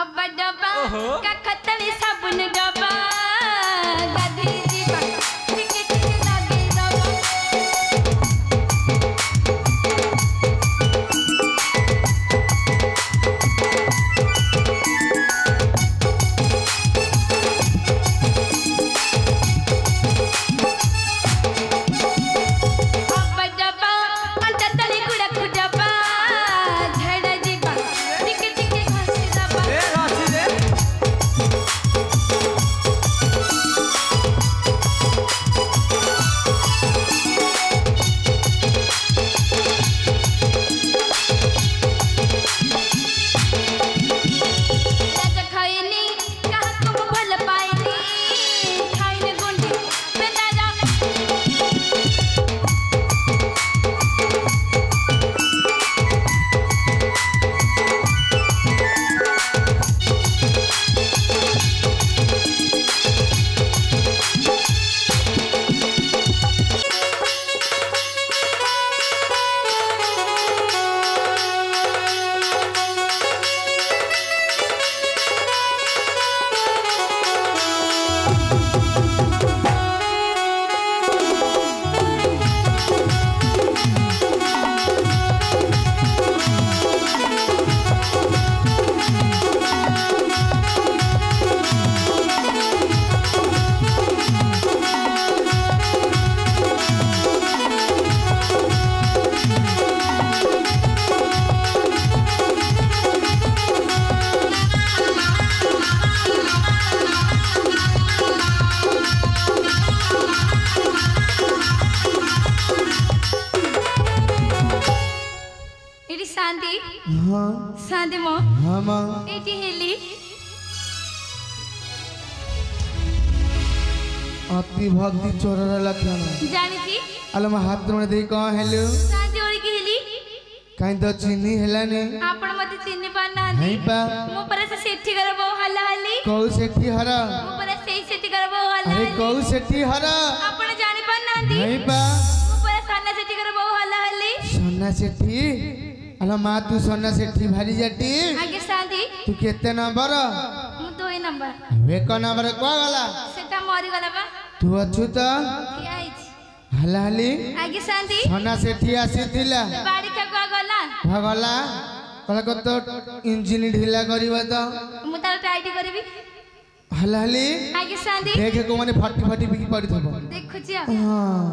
अब डब्बा का खतवे साबुन डब्बा गधी जीवा टिके टिके लागे डब्बा अब डब्बा अंत तले कुड़क डब्बा झड़ जीवा टिके टिके घसी डब्बा राजा खाइनी कहा तुम भल पाइनी खाइने गुंडी बेदारा इडी शांति हाँ शांति मो हाँ माँ एटी हेली अति भक्ति चोरर लक्षण जानी थी अल मैं हाथ में दे कौन हेलो शांति ओरी की हेली कहीं तो चीनी हेलानी आपण मते चिन्ह पाना नहीं पा मो पर से सेठी करबो हला हली कौ सेठी हरा मो पर से सेठी करबो हला अरे हली कौ सेठी हरा आपण जानी पाना नहीं पा मो पर साना सेठी करबो हला हली सोना सेठी अल माँ तू सोना सेठी भारी जाटी आगे शांति तू केते नंबर मु 2 नंबर एक नंबर को गला सेटा मरी गला बा तू अच्छु तो किया आइछ हला हली आगे शांति सोना सेठी आसीथिला बाड़ी का गला भगला कहला को तो इंजिन ढीला करिबा तो मु तार टाइट करबी हला हली आगे शांति देखे को माने फटी फटी बिकी पड़ी थबो देखु छिया हां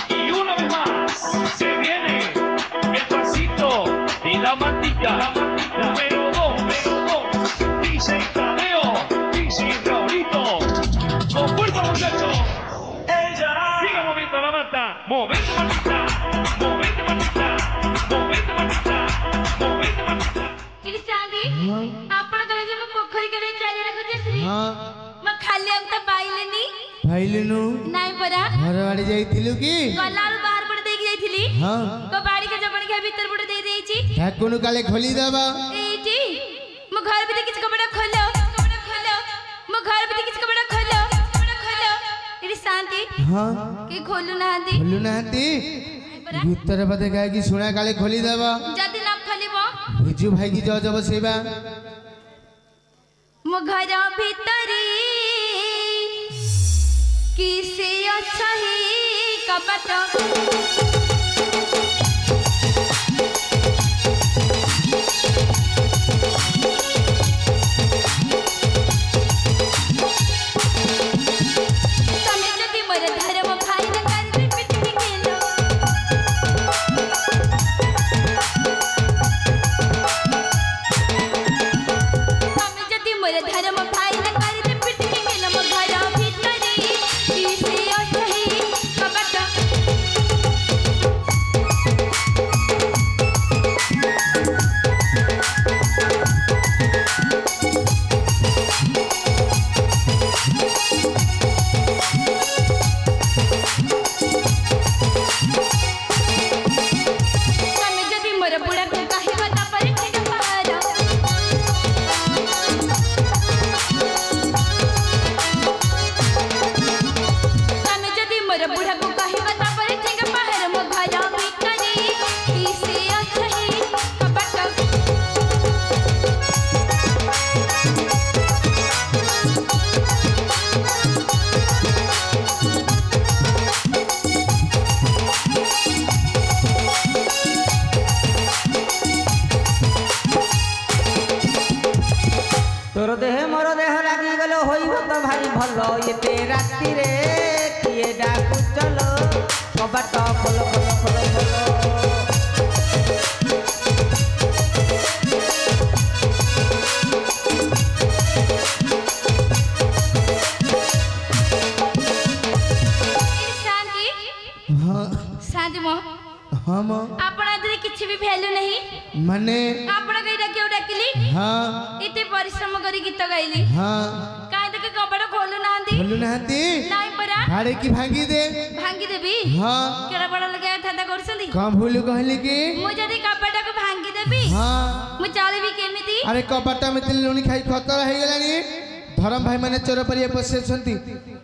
Y una vez más se viene el pasito de la matita. Número 2, dice Tadeo, dice Raulito. Con fuerza muchachos. Ella siga moviendo la mata. Movete matita, movete matita, movete matita, movete matita. इडी शांति आपण तो जे पोखरी के चाले रखु जे हां म खाली हम त पाइलेनी भाईलनु नाइ परा घर वाड़ी जाइथिलु की गलारू बाहर पड़ देख जाइथिली हां को बाड़ी के जबन के भीतर पड़ दे देइची ठाकुनु काले खोली देबा एटी मो घर भीतर किछ कपड़ा खोलो मो घर भीतर किछ कपड़ा खोलो इडी शांति हां के खोलु ना दी खोलु नाहंती भीतर बदे गाय की सुना काले खोली देबा जदी ना खोलिबो बिजू भाई की जो जब सेवा मो घर भीतरी किसे अच्छा ही कपट तमे जदी मोर धर्म भाई न कर पिटनी गेलो तमे जदी मोर धर्म भाई न कर पिटनी गेलो मो घर भीतरी किसे अच्छा ही कपट तोर देह मोर देह लागी गलो होइब तो भाई भलो एते राती रे किए डाकू चलो कबाट खोल खोल खोल खोल हम आपन आदि किछि भी वैल्यू नहीं माने आपन कइरा क्यों डाकली हां इते परिश्रम करी गीत गाइली हां काहे तक कबड़ खोलु नांदी नाही परा भाड़े की भांगी देबी हां केड़ा बड़ लगे ठादा करसंदी कम भूलु कहली कि मु जदी कबड़ को भांगी देबी हां मु चालीबी केमिति अरे कबाटा में तिल लुणी खाई खतर हे गेलानी धरम भाई माने चोर परिया पसेछंती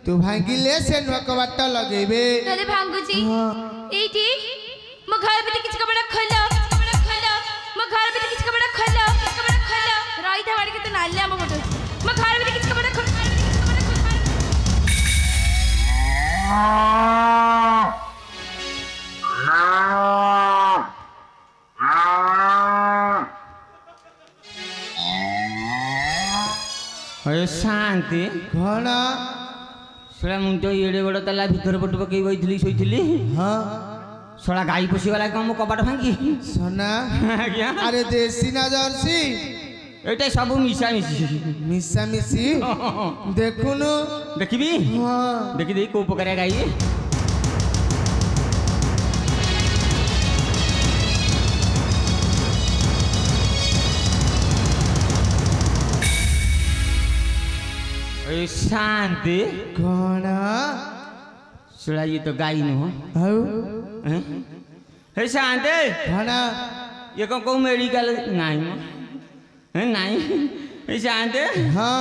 तू भांगी ले से न कबाटा लगेबे तले भांगुची एठी मो घर पे किछ कबड़ खोलो मो घर पे किछ कबड़ खोलो रही था वाड़ी के तो नाले हम मोटो मो घर पे किछ कबड़ खोलो अरे शांति घणा सला मु तो एडे बड़ तला भीतर पट पकई बइथली सोइथली हां सला गाई पसी वाला कम कबाट भांगी सोना आज्ञा अरे देसी ना जर्सी एटा सब मिसा मिसी देखुनु देखिबी हां देखि देई को प्रकार गाई ए शांति घणा सला ये तो गाई न हो हाउ हे शांति घणा ये को मेडिकल नाही है नाही हे शांति हां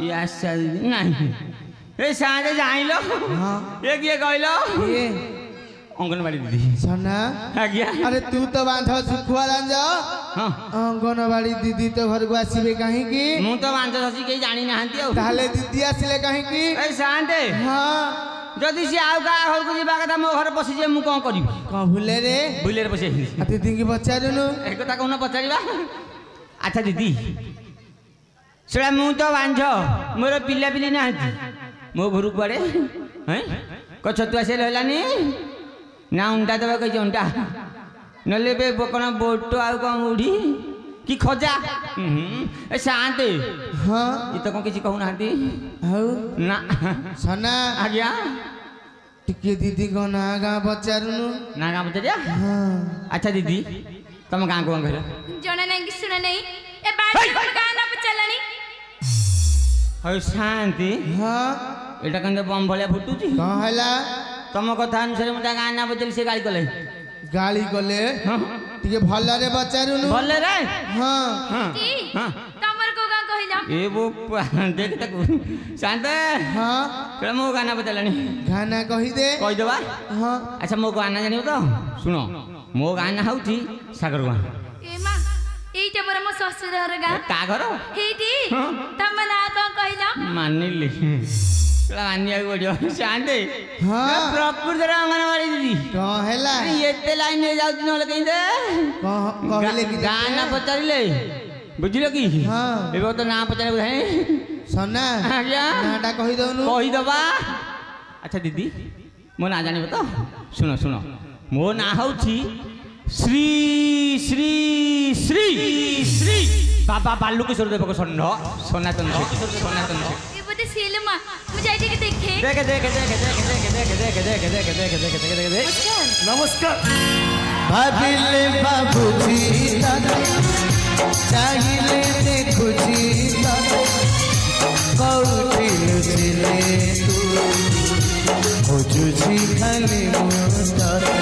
ये असल नाही हे शांति जाइलो हां ये किए कहलो ये अंगनवाड़ी दीदी सोना आज्ञा अरे तू तो बांध सुखुआ लांज हां अंगनवाड़ी दीदी तो घर को आसीबे काहे की मु तो बांध ससी के जानी नाहंती औ ताले दीदी आसिले काहे की ए शांति हां जदि से आउ का घर को जीवा कथा मो घर पसी जे मु कोन करबी कौन भूले रे बुलेर पसी आ दीदी की बच्चारुनु एक कथा कोन पचारिबा अच्छा दीदी सला मु तो बांध मोर पिल्ला पिली नाहंती मो घर कुआडे हैं को छतुआ से रहलानी ना उंडा देवा कहि उंडा नले बे बकना बोटो आउ को मुढी की खोजा ए शांति हां ये तो कोन किछि कहू नाहंती हाउ ना सोना आज्ञा टिके दीदी को नागा बच्चारुनु नागा बच्चा हां अच्छा दीदी तुम गाँ को घर जणा नहीं कि सुना नहीं ए बाड़ी को गाना पचलानी हय शांति हां एटा कंदे बम भलिया फुटुची कौन हैला तुम कथा अनुसार मता गाना बजल से गाली कले गाली गले टिके भल्ला रे बच्चारुनु बोले रे हां हां की हां तमर को गा कहिला ए वो देख तक शांत हां चल मो गाना बजलानी गाना कहि दे कहि देबा हां अच्छा मो गाना जानियो तो सुनो मो गाना हउची सागर गाँ ए मां एटा पर मो ससुर घर गा का घर हेटी तम ना तो कहिला मानिली चला मानिया पड़ियो शांति हां प्रकृति अंगनवाड़ी दीदी कौन हैला एते लाइन में जाउ दिन लगे दे कहले की गाना पचारिले बुझिलो की हां एबो तो ना पचारे बुझाई सोना आज्ञा नाटा कहि दउनु कहि दबा अच्छा दीदी मो ना जानिबो तो सुनो सुनो मो ना हउची श्री श्री श्री श्री बाबा बालू किशोर देव को सन्नो सनातन सनातन ए बते सिलमा मु जाई के देखे देख देख देख देख देख देख देख देख देख देख देख देख नमस्कार भाबिले बाबूजी दादा चाहिए देखुजी दादा कौटिल सिले तू खोजुजी खाली मुदादा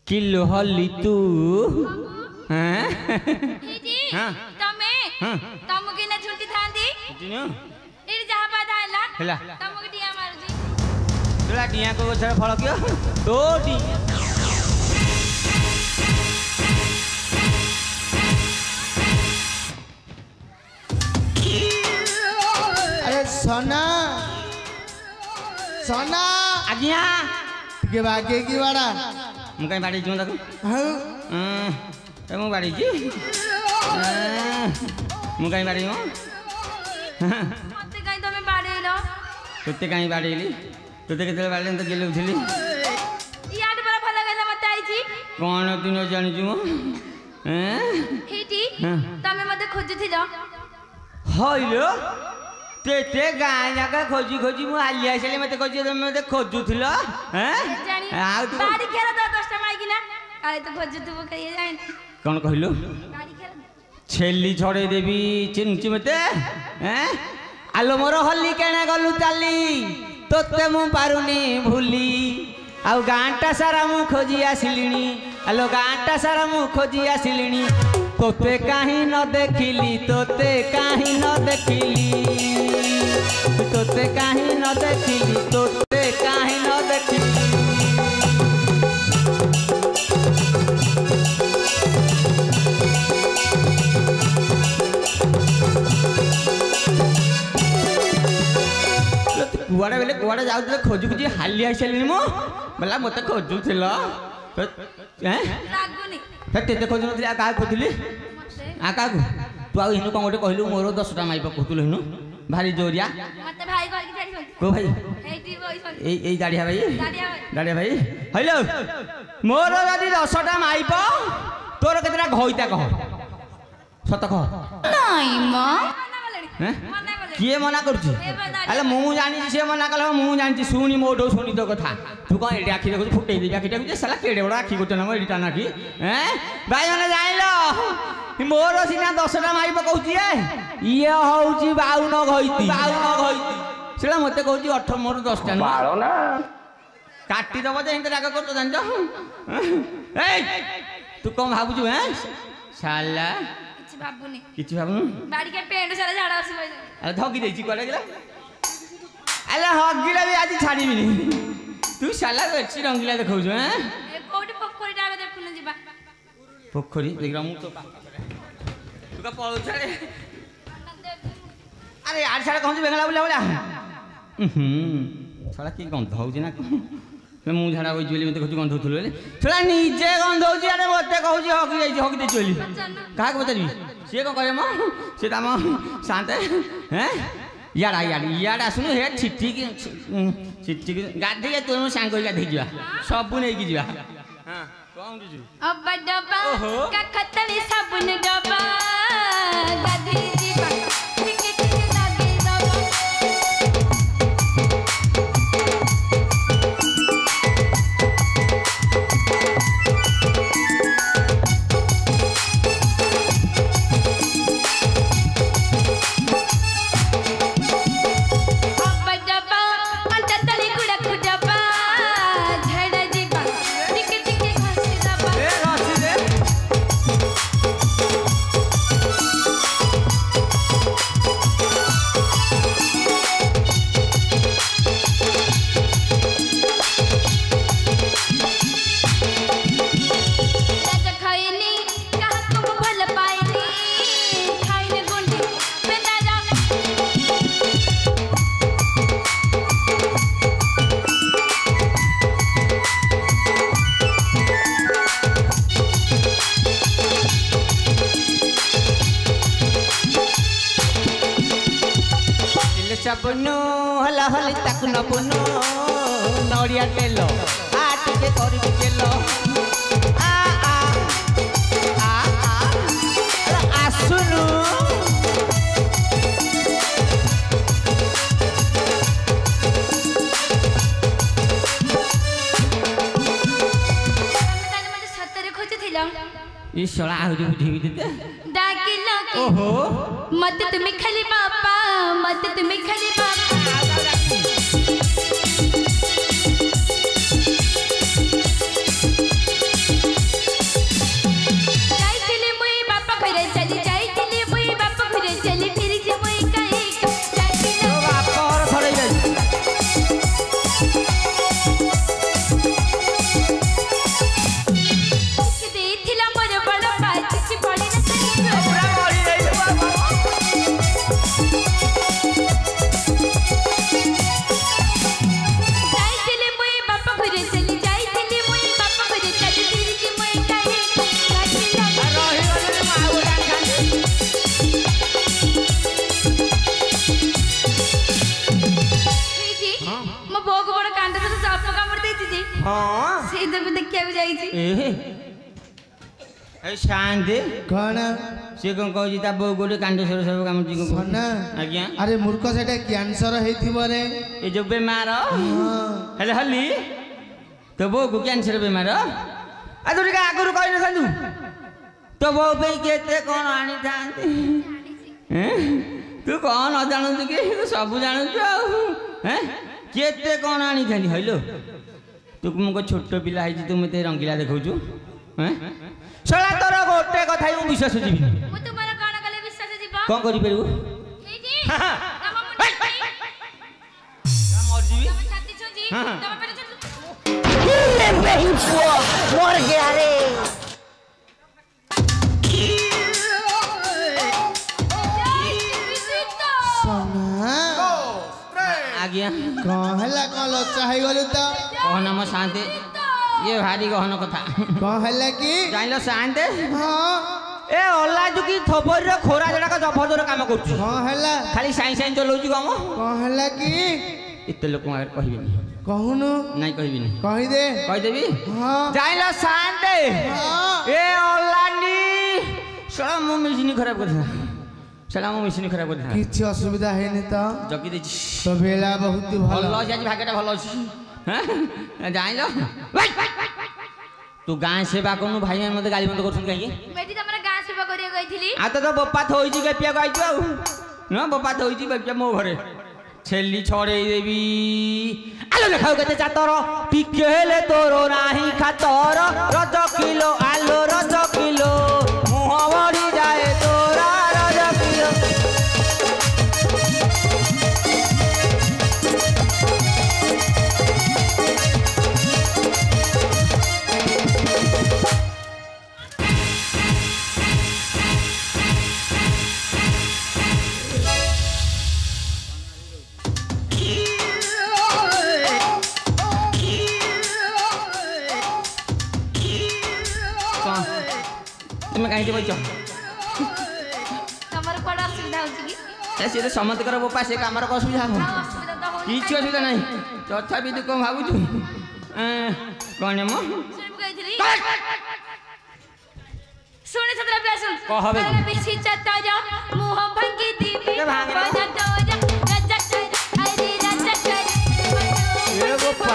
किलो हल्ली तू हैं हेटी तमे तम के ना झुंटी थांदी जिनो ए जहां बाधा हैला हैला तम के दिया मारजी तोला टिया को गछर फळ कियो तो टी अरे सोना सोना आज्ञा के बागे की वाड़ा ମୁଁ କାଇଁ ବାଡେଇଛି ମୁଁ ତାକୁ ମୁଁ ବାଡେଇଛି ମୁଁ କାଇଁ ବାଡେଇ ମ ମତେ କାଇଁ ତମେ ବାଡେଇଲ ତୋତେ କାଇଁ ବାଡେଇଲି ତୋତେ କେତେବେଳେ ବାଡେଇଲି ତ ଗେଲଉଥିଲି ଇଆଡେ ପରା ଭଲ କହିଲା ମତେ ଆଇଛି କଣ ତୁ ନ ଜାଣିଛୁ ମ ହେଇଟି ତମେ ମତେ ଖୋଜୁଥିଲ ହଇଲୋ तेते गाँ जाक खोजी खोजी मु आली आसली मत खोजी तुम मत खोजुथिल बाड़ी खेल तो 10 माइकिना काले तो खोजुथबो कहिए जान कौन कहलु बाड़ी खेल छेली छड़े देवी चिन्ची मते हैं आलो मोर हल्ली केने गलु चाली तोते मु पारुनी भूली आउ गाँटा सारा मु खोजी आसिलिनी आलो गाँटा सारा मु खोजी आसिलिनी तोते काहे न देखिली तोते काहे न देखिली तोते काहे न देखिली तोते काहे न देखिली कुआड़े बेले कुआड़े जाऊ खोजु खोजी हाली आई सारी मो बोला मत खोजुल लागुनी तेते खोजु नथि आ का खोजली आ का तू आ हिनु कोन गोटे कहलु मोर 10टा माई पकुतुल हिनु भारी जोरिया मते भाई कह के जाई को भाई एटी बोई ए दाढ़िया भाई दाढ़िया भाई हेलो मोर जदी 10टा माई प तोर केतरा घइता कह सत कह नहीं म हैं किए मना करुछि अरे मु जानि से मना कल मु जानि सुनी मोटो सुनी तो कथा तू कौन एडी आखि देखु फुटै दे आखिटा जे साला केडे बडा आखि गोटे न एडी टाना की हैं भाई माने जाइलो मोर सिना 10टा माई कहउछि ये हउछि 52 घइती सेला मते कहउछि 18 मोर 10टा बाळो ना काटी दबो जे हिंते राग करतो जानि ए तू कोन भाबुछु हैं साला बाबूनी किछि भाबनु बाड़ी के पेंट सारा झाड़ा आसी पइले अरे धगी देछि कोडे गेला अरे हगिला भी आज छाड़ीबिनी तू साला बेसी रंगीला देखौछु हैं ए कोठी पोखरी डाग देखुन जिबा पोखरी देखरा मु तो तू का पळु छाड़े अरे यार साला कहू बेंगला बोला बोला साला की गंध होउछि ना मु झाड़ा होई जोली मते कहू गंध होथुल साला निजे गंध होउछि अरे मते कहूछि हगी दे जोली काहा को बताबी से को कहे म से ताम शांत हैं याड़ा सुनु हे छिट्टी गाधे तो सांग गाधे जा सब नहीं की जा हां कौन दु अब डब्बा का खतली साबुन डब्बा गाधे जीवा टिके टिके लागे दबा सबनु हला हली ताकु न पुनु नड़िया तेलो आ टिके करबी केलो आ आ आ आ अरे आसुनु तने मते सतरे खोजथिला ई सोला आहुरी बुझी देते डाकिला ओहो मत तुम्हें खाली पापा मत तुम्हें खाली पापा जाइतिले मुई बापा घरे चली जाइतिले मुई बापा घरे चली फिर जे मुई काहे जाइतिले ओ बाप घर थड़ै जाई देथिला मोर बड़ पाछ पड़ी न पूरा मरी जाई बाबा ଦେଖିବାକୁ ଯାଇଛି। ଏ ଶାନ୍ତି କଣ ସିଏ କଣ କହୁଛି ତା ବୋଉ ଗୋଟେ କାଣ୍ଡେଶ୍ୱର ସବୁ କାମ ସନା ଆଜ୍ଞା ଆରେ ମୂର୍ଖ ସେଟା କ୍ୟାନ୍ସର ହେଇଥିବ ରେ ଏ ଯୋଉ ବେମାର ହଁ ହେଲେ ହଲି ତୋ ବୋଉକୁ କ୍ୟାନ୍ସର ବେମାର ଆଉ ତୁ ଟିକେ ଆଗରୁ କହିନଥାନ୍ତୁ ତୋ ବୋଉ ପାଇଁ କେତେ କଣ ଆଣିଥାନ୍ତି ତୁ କଣ ନ ଜାଣୁଛୁ କି ତୁ ସବୁ ଜାଣୁଛୁ ଆଉ କେତେ କଣ ଆଣିଥାନ୍ତି ହଇଲୋ ତୁ ମୁଁ ଛୋଟ ପିଲା ହେଇଛି ତୁ ମତେ ରଙ୍ଗିଲା ଦେଖାଉଛୁ ଶଳା ତୋର ଗୋଟେ କଥା ମୁଁ ବିଶ୍ୱାସ ଯିବିନି ମୁଁ ତୁମର କଣ କଲେ ବିଶ୍ୱାସ ଯିବ? କଣ କରିପାରିବୁ ଏଇଠି ତମ ମୁଣ୍ଡ ମରିଯିବି ତମ ଛାତି ଛୁଁଚି ତମ ପେଟ ଛୁଁଚି। मर गया रे ସନା ଆଜ୍ଞା କଣ ହେଲା କଣ ଲଚା ହେଇଗଲୁ ତ କହନା ମୋ ଶାନ୍ତି ଇଏ ଭାରି ଗହନ କଥା କଣ ହେଲା କି ଜାଣିଲ ଶାନ୍ତି ହଁ ଏ ଅଲା ଯୁକି ଥବରିର ଖୋରା ଜଣକ ଜବରଦସ୍ତ କାମ କରୁଛୁ କଣ ହେଲା ଖାଲି ସାଇଁ ସାଇଁ ଚଲଉଛି କାମ କଣ ହେଲା କି ଏତେ ଲୋକଙ୍କ ଆଗରେ କହିବିନି କହୁନୁ ନାଇଁ କହିବିନି କହିଦେ କହିଦେବି ହଁ ଜାଣିଲ ଶାନ୍ତି ହଁ ଏ ଅଲାନି ଶଳା ମୋ ମେସିନ୍ ଖରାପ କରିଥିଲା ଶଳା ମୋ ମେସିନ୍ ଖରାପ କରିଥିଲା କିଛି ଅସୁବିଧା ହେଇନି ତ ଜଗି ଦେଇଛି ତ ବେଳା ବହୁତ ଭଲ ଭଲ ଅଛି ଆଜି ଭାଗ୍ୟଟା ଭଲ ଅଛି ଜାଣିଲ ତୁ ଗାଁ ସେବା କରୁନୁ ଭାଇମାନେ ମତେ ଗାଳି ବନ୍ଦ କରୁଛନ୍ତି କାହିଁକି ବେଟି ତମର ଗାଁ ସେବା କରିବାକୁ ଯାଇଥିଲି। ଆଉ ତ ବୋପା ଥୋଇଛି ଗେପିବାକୁ ଆଇଛୁ ଆଉ ନା ବୋପା ଥୋଇଛି ଗେପିଆ ମୋ ଘରେ ଛେଲି ଛଡେଇ ଦେବି ଆଲୋ ଲେଖାଉ କେତେ ଚାତର ଟିକେ ହେଲେ ତୋର ନାହିଁ ଖାତର ରଜ କିଲୋ ଆଲୋ ରଜ କିଲୋ ମୁହଁ ବଢି ଯାଏ ତୋରା ରଜ କିଲୋ তুমি কাহিଁକି বইଛ ତମର କୁଆଡେ ଅସୁବିଧା ହଉଛି କି? ସିଏ ତ ସମସ୍ତଙ୍କର ବୋପା ସେ କାମର କ'ଣ ଅସୁବିଧା ହବ ଆଉ ଅସୁବିଧା ତ ହଉଛି। କିଛି ଅସୁବିଧା ନାହିଁ ତଥାପି ତୁ କ'ଣ ଭାବୁଛୁ କ'ଣ ମ ଶୁଣିବୁ କହିଥିଲି। ଶୁଣି ସତରା ପ୍ୟାସ କହ ବେ। ବେଶୀ ଚତର ମୁହଁ ଭାଙ୍ଗି ଦିବି ଟିକେ ଭାଙ୍ଗି ଦବ। ବଜା ତୋରା ରାଜା ତୋରା ଆରେ ରାଜା ତୋରା ଏ ବୋପା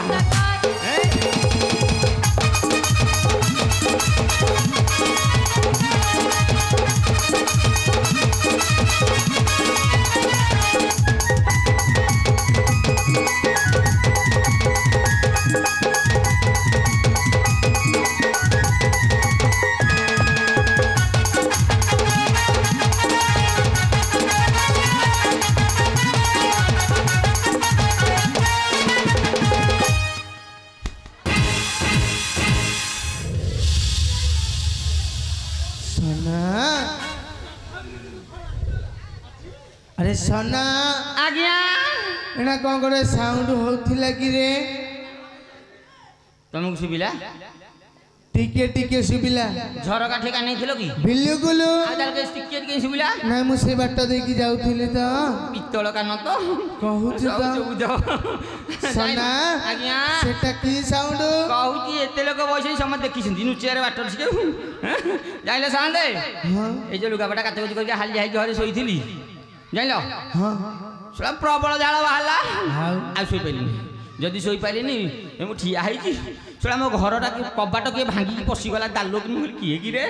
ସନା ଆରେ ସନା ଆଜ୍ଞା ଏଇନା କଣ ଗୋଟେ ସାଉଣ୍ଡ ହଉଥିଲା କି ରେ ତମକୁ ଶୁଭିଲା ଟିକେ ଟିକେ ଶୁଭିଲା ଝରକା ଠିକା ନେଇଥିଲ କି ବିଲୁକୁଲୁ ଆଉ ତାହେଲେ ଟିକେ ଟିକେ ଶୁଭିଲା ନାଇଁ ମୁଁ ସେଇ ବାଟ ଦେଇକି ଯାଉଥିଲି ତ ପିତ୍ତଳ କାନ ତ କହୁଛୁ ତ ସନା ଆଜ୍ଞା ସେଟା କି ସାଉଣ୍ଡ କହୁଛି ଏତେ ଲୋକ ବସିକି ସମସ୍ତେ ଦେଖିଛନ୍ତି ନୁଚିଆରେ ବାଟ ଅଛି ଜାଣିଲ ସାନ୍ଦେ ହଁ ଏଇ ଯୋଉ ଲୁଗାପଟା କାଚକୁଚି କରିକି ହାଲି ଯାଇକି ଘରେ ଶୋଇଥିଲି ଜାଣିଲ ହଁ ଶଳା ପ୍ରବଳ ଝାଳ ବାହାରିଲା ଆଉ ଆଉ ଶୋଇପାରିଲିନି ଯଦି ଶୋଇପାରିଲିନି ମୁଁ ଠିଆ ହେଇଛି ଶଳା ମୋ ଘରଟା କବାଟ କିଏ ଭାଙ୍ଗିକି ପଶିଗଲା ଦାଲୋକି ମୁଁ କହିଲି କିଏ କିରେ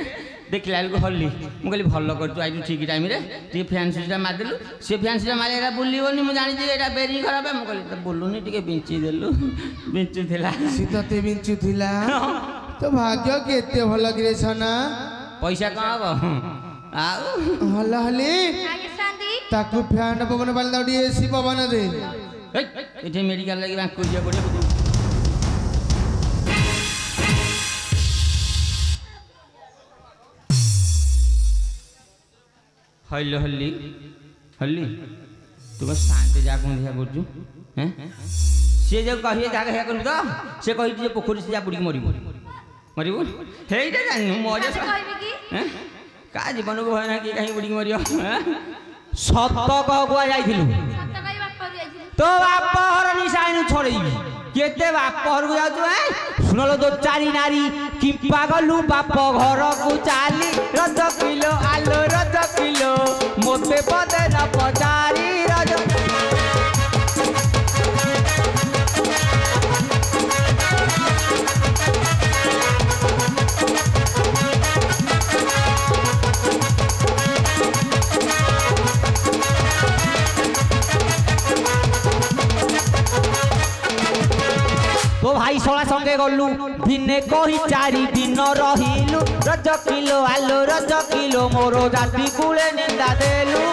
ଦେଖିଲା ବେଳକୁ ହଲି ମୁଁ କହିଲି ଭଲ କରିଛୁ ଆଇଛୁ ଠିକ୍ ଟାଇମ୍ରେ ଟିକେ ଫ୍ୟାନ୍ ସୁଇଚ୍ଟା ମାରିଦେଲୁ ସେ ଫ୍ୟାନ୍ ସୁଇଚ୍ଟା ମାରି ଏଇଟା ବୁଲିବନି ମୁଁ ଜାଣିଛି ଏଇଟା ବେରିଂ ଖରାପ ମୁଁ କହିଲି ତ ବୁଲୁନି ଟିକେ ବିଞ୍ଚି ଦେଲୁ ବିଞ୍ଚୁଥିଲା ଶୀତତେ ବିଞ୍ଚୁଥିଲା ତ ଭାଗ୍ୟ କେତେ ଭଲ କିରେ ସନା ପଇସା କ'ଣ ହବ ଆଉ ଭଲ ହଲି ଆଜ୍ଞା ଶାନ୍ତି ତାକୁ ଫ୍ୟାନ୍ ପବନ ବାଲି ତାକୁ ଟିକେ ଏସି ପବନ ଦେ ଏଠି ମେଡ଼ିକାଲ ଲାଗି ବାଙ୍କୁ ଯିବାକୁ ପଡ଼ିବ ହଇଲୋ ହଲି ହଲି ତୁ କ'ଣ ଶାନ୍ତି ଯାହା କ'ଣ ଦେଖିଆ କରୁଛୁ ସିଏ ଯେଉଁ କହିବେ ଯାହା ଦେଖିଆ କରିବୁ ତ ସେ କହିଛି ଯେ ପୋଖରୀ ସେ ଯା ବୁଡ଼ିକି ମରିବୁ ମରିବୁ ହେଇଟା ଜାଣିନୁ ମରିବ କହିବି କି? କାହା ଜୀବନକୁ ଭୟ ନାହିଁ କିଏ କାହିଁକି ବୁଡ଼ିକି ମରିବ ସତ କୁଆ ଯାଇଥିଲୁ ସତ କହି ବାପରୁ ଯାଇଥିଲି। ତୋ ବାପ ଘର ନିଶା ଆଇନୁ ଛଡ଼େଇବି केते बाप घर को जाऊ शुणल तो चारी नारी कि पागलू बाप घर को चाली रज किलो आलो रज किलो मोते पदे न पचारी रज तो भाई सोला संगे गलु दिने कही 4 दिन रहिलु रज किलो आलो रज किलो मोरो जाति कुले निंदा देलु